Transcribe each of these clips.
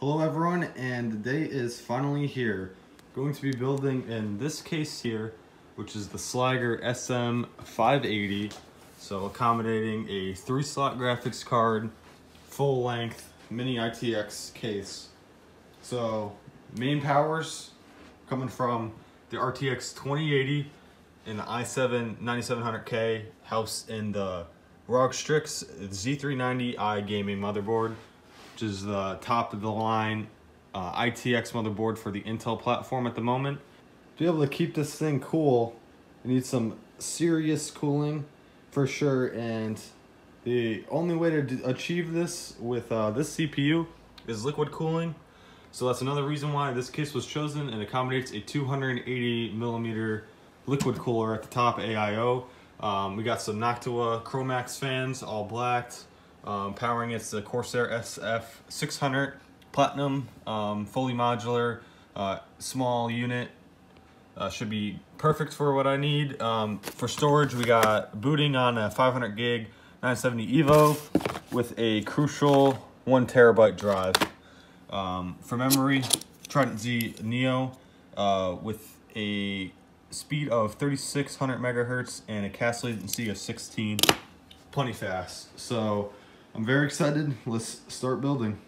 Hello everyone, and the day is finally here. Going to be building in this case here, which is the Sliger SM580. So accommodating a 3-slot graphics card, full length mini ITX case. So main powers coming from the RTX 2080 and the i7 9700K, housed in the ROG Strix Z390i gaming motherboard, which is the top of the line ITX motherboard for the Intel platform at the moment. To be able to keep this thing cool, you need some serious cooling for sure, and the only way to achieve this with this CPU is liquid cooling. So that's another reason why this case was chosen, and accommodates a 280mm liquid cooler at the top, AIO. We got some Noctua Chromax fans, all blacked. Powering it's the Corsair SF680 Platinum, fully modular, small unit. Should be perfect for what I need. For storage, we got booting on a 500 gig 970 Evo with a crucial 1 terabyte drive. For memory, Trident Z Neo with a speed of 3600 megahertz and a cast latency of 16. Plenty fast. So I'm very excited. Let's start building.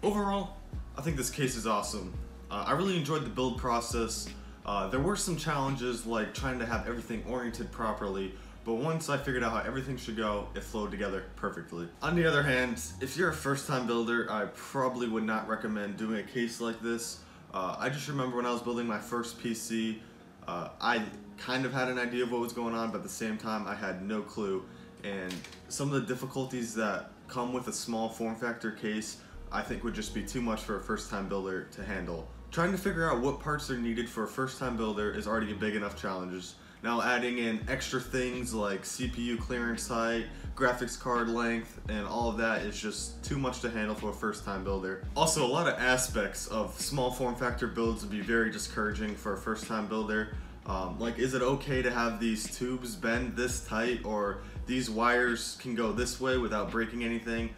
Overall, I think this case is awesome. I really enjoyed the build process. There were some challenges like trying to have everything oriented properly, but once I figured out how everything should go, it flowed together perfectly. On the other hand, if you're a first-time builder, I probably would not recommend doing a case like this. I just remember when I was building my first PC, I kind of had an idea of what was going on, but at the same time I had no clue. And some of the difficulties that come with a small form factor case I think would just be too much for a first-time builder to handle. Trying to figure out what parts are needed for a first-time builder is already a big enough challenge. Now adding in extra things like CPU clearance height, graphics card length, and all of that is just too much to handle for a first-time builder. Also, a lot of aspects of small form factor builds would be very discouraging for a first-time builder. Like, is it okay to have these tubes bend this tight, or these wires can go this way without breaking anything?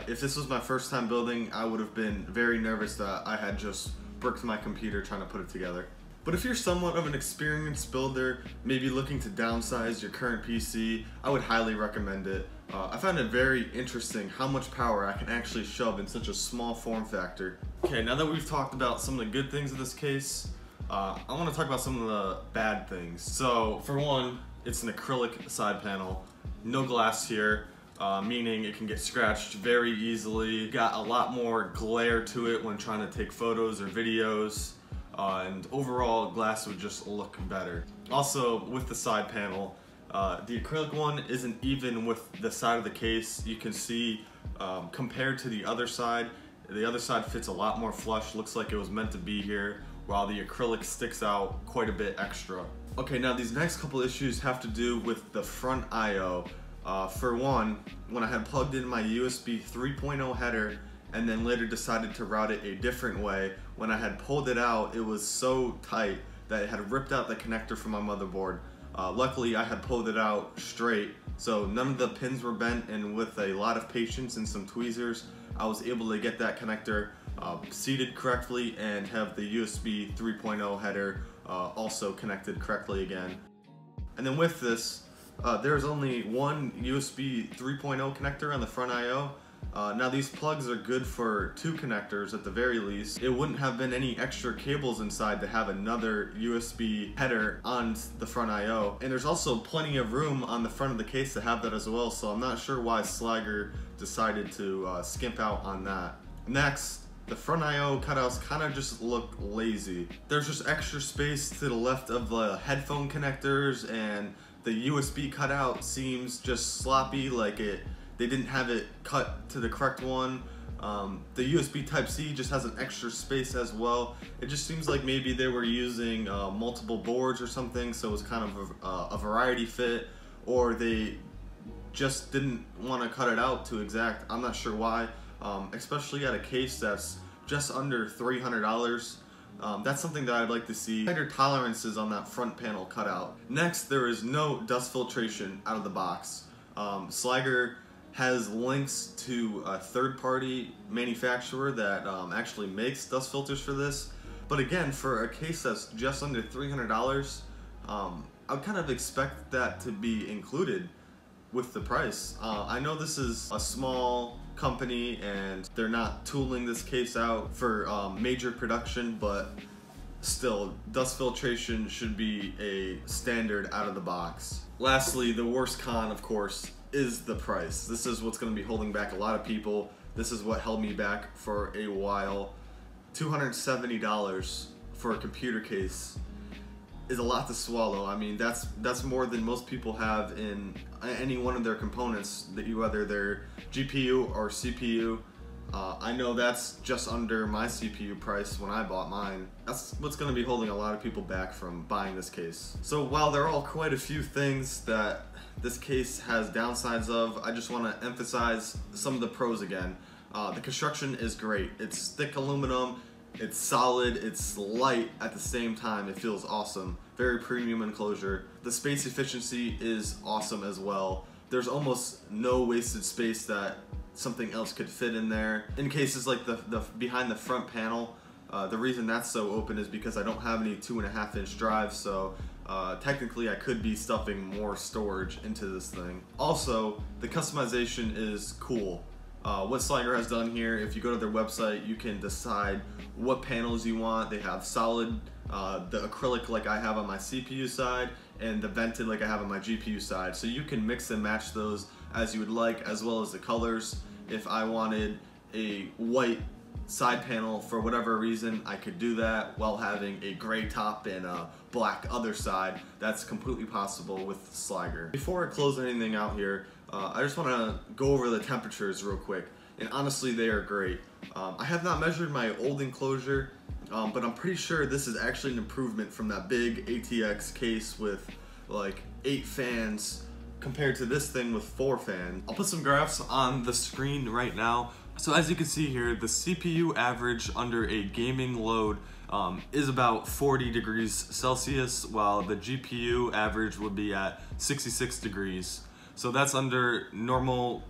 If this was my first time building, I would have been very nervous that I had just bricked my computer trying to put it together. But if you're somewhat of an experienced builder, maybe looking to downsize your current PC, I would highly recommend it. I found it very interesting how much power I can actually shove in such a small form factor. Okay, now that we've talked about some of the good things of this case, I want to talk about some of the bad things. So, for one, it's an acrylic side panel, no glass here. Meaning it can get scratched very easily. Got a lot more glare to it when trying to take photos or videos, and overall glass would just look better. Also, with the side panel, the acrylic one isn't even with the side of the case. You can see compared to the other side fits a lot more flush, looks like it was meant to be here, while the acrylic sticks out quite a bit extra. Okay, now these next couple issues have to do with the front I/O. For one, when I had plugged in my USB 3.0 header and then later decided to route it a different way, when I had pulled it out, it was so tight that it had ripped out the connector from my motherboard. Luckily, I had pulled it out straight, so none of the pins were bent, and with a lot of patience and some tweezers, I was able to get that connector seated correctly and have the USB 3.0 header also connected correctly again. And then with this, there's only one USB 3.0 connector on the front I/O. Now these plugs are good for 2 connectors at the very least. It wouldn't have been any extra cables inside to have another USB header on the front I/O. And there's also plenty of room on the front of the case to have that as well, so I'm not sure why Sliger decided to skimp out on that. Next, the front I/O cutouts kind of just look lazy. There's just extra space to the left of the headphone connectors, and the USB cutout seems just sloppy, like they didn't have it cut to the correct one. The USB Type-C just has an extra space as well. It just seems like maybe they were using multiple boards or something, so it was kind of a variety fit, or they just didn't want to cut it out to exact. I'm not sure why, especially at a case that's just under $300. That's something that I'd like to see tighter tolerances on that front panel cutout. Next, there is no dust filtration out of the box. Sliger has links to a third-party manufacturer that actually makes dust filters for this. But again, for a case that's just under $300, I would kind of expect that to be included with the price. I know this is a small company and they're not tooling this case out for major production, but still, dust filtration should be a standard out of the box. Lastly, the worst con, of course, is the price. This is what's going to be holding back a lot of people. This is what held me back for a while. $270 for a computer case is a lot to swallow. I mean, that's more than most people have in any one of their components, whether they're GPU or CPU. I know that's just under my CPU price when I bought mine. That's what's going to be holding a lot of people back from buying this case. So while there are all quite a few things that this case has downsides of, I just want to emphasize some of the pros again. The construction is great. It's thick aluminum, it's solid, it's light at the same time. It feels awesome. Very premium enclosure. The space efficiency is awesome as well. There's almost no wasted space that something else could fit in there. In cases like the behind the front panel, the reason that's so open is because I don't have any 2.5-inch drives, so technically I could be stuffing more storage into this thing. Also, the customization is cool. What Sliger has done here, if you go to their website, you can decide what panels you want. They have solid, the acrylic like I have on my CPU side, and the vented like I have on my GPU side. So you can mix and match those as you would like, as well as the colors. If I wanted a white side panel for whatever reason, I could do that while having a gray top and a black other side. That's completely possible with Sliger. Before I close anything out here, I just want to go over the temperatures real quick, and honestly they are great. I have not measured my old enclosure, but I'm pretty sure this is actually an improvement from that big ATX case with like 8 fans compared to this thing with 4 fans. I'll put some graphs on the screen right now. So as you can see here, the CPU average under a gaming load is about 40 degrees Celsius, while the GPU average would be at 66 degrees. So that's under normal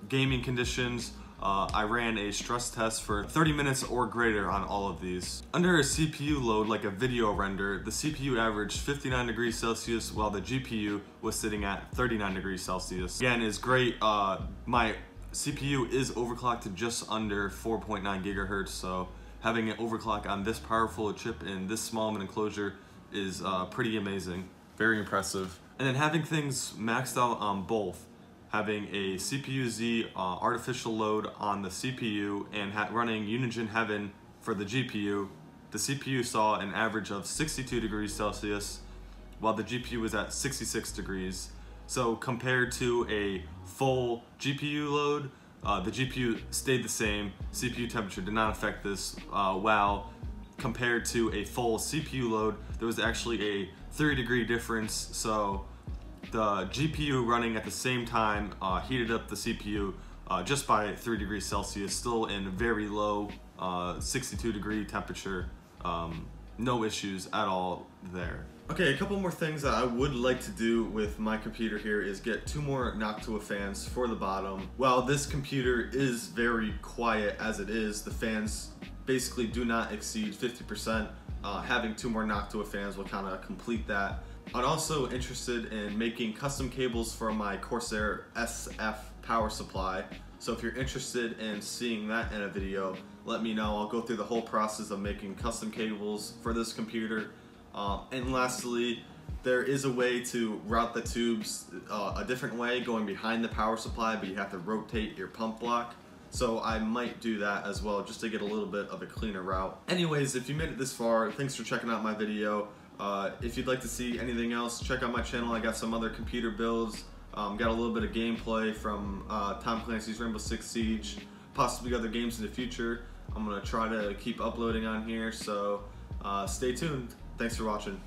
gaming conditions. I ran a stress test for 30 minutes or greater on all of these. Under a CPU load like a video render, the CPU averaged 59 degrees Celsius while the GPU was sitting at 39 degrees Celsius. Again, is great. My CPU is overclocked to just under 4.9 gigahertz, so having it overclock on this powerful a chip in this small of an enclosure is pretty amazing. Very impressive. And then having things maxed out on both, having a CPU-Z artificial load on the CPU and running Unigine Heaven for the GPU, the CPU saw an average of 62 degrees Celsius while the GPU was at 66 degrees. So compared to a full GPU load, the GPU stayed the same. CPU temperature did not affect this, while compared to a full CPU load, there was actually a 3-degree difference. So the GPU running at the same time heated up the CPU just by 3 degrees Celsius, still in very low 62 degree temperature. No issues at all there. Okay, a couple more things that I would like to do with my computer here is get 2 more Noctua fans for the bottom. While this computer is very quiet as it is, the fans basically do not exceed 50%. Having 2 more Noctua fans will kind of complete that. I'm also interested in making custom cables for my Corsair SF power supply. So if you're interested in seeing that in a video, let me know. I'll go through the whole process of making custom cables for this computer. And lastly, there is a way to route the tubes a different way, going behind the power supply, but you have to rotate your pump block. So I might do that as well, just to get a little bit of a cleaner route. Anyways, if you made it this far, thanks for checking out my video. If you'd like to see anything else, check out my channel. I got some other computer builds, got a little bit of gameplay from Tom Clancy's Rainbow Six Siege, possibly other games in the future. I'm gonna try to keep uploading on here, so stay tuned. Thanks for watching.